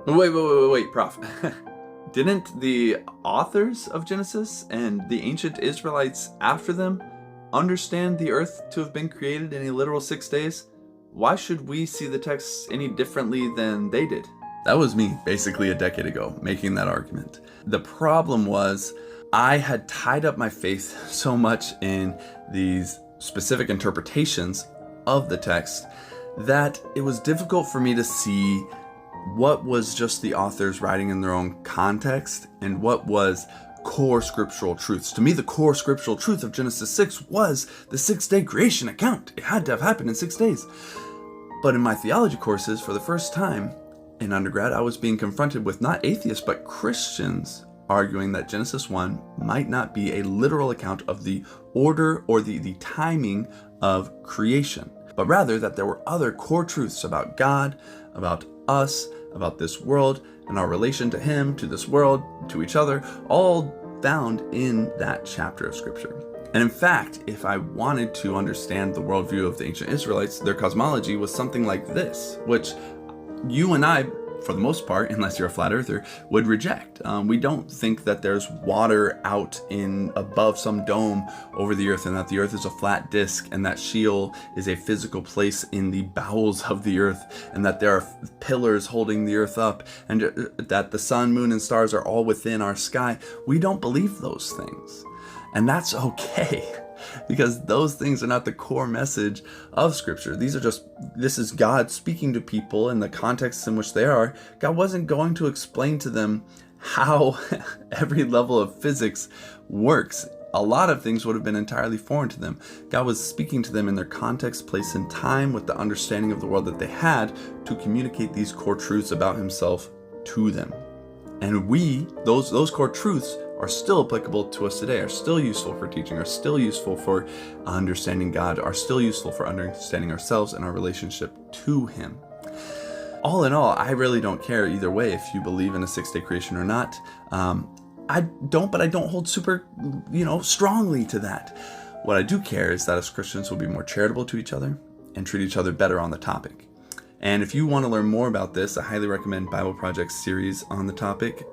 Wait, Prof. Didn't the authors of Genesis and the ancient Israelites after them understand the earth to have been created in a literal 6 days? Why should we see the texts any differently than they did? That was me, basically a decade ago, making that argument. The problem was I had tied up my faith so much in these specific interpretations of the text that it was difficult for me to see what was just the authors writing in their own context and what was core scriptural truths. To me, the core scriptural truth of Genesis 6 was the 6-day creation account. It had to have happened in 6 days. But in my theology courses, for the first time in undergrad, I was being confronted with not atheists, but Christians arguing that Genesis 1 might not be a literal account of the order or the timing of creation, but rather that there were other core truths about God, about us, about this world, and our relation to Him, to this world, to each other, all found in that chapter of Scripture. And in fact, if I wanted to understand the worldview of the ancient Israelites, their cosmology was something like this, which you and I, for the most part, unless you're a flat earther, would reject. We don't think that there's water out in above some dome over the earth and that the earth is a flat disk and that Sheol is a physical place in the bowels of the earth and that there are pillars holding the earth up and that the sun, moon, and stars are all within our sky. We don't believe those things. And that's okay, because those things are not the core message of Scripture. This is God speaking to people in the context in which they are. God wasn't going to explain to them how every level of physics works. A lot of things would have been entirely foreign to them. God was speaking to them in their context, place, and time with the understanding of the world that they had to communicate these core truths about Himself to them. And those core truths are still applicable to us today, are still useful for teaching, are still useful for understanding God, are still useful for understanding ourselves and our relationship to Him. All in all, I really don't care either way if you believe in a 6-day creation or not. I don't hold super, strongly to that. What I do care is that as Christians, we'll be more charitable to each other and treat each other better on the topic. And if you want to learn more about this, I highly recommend Bible Project's series on the topic.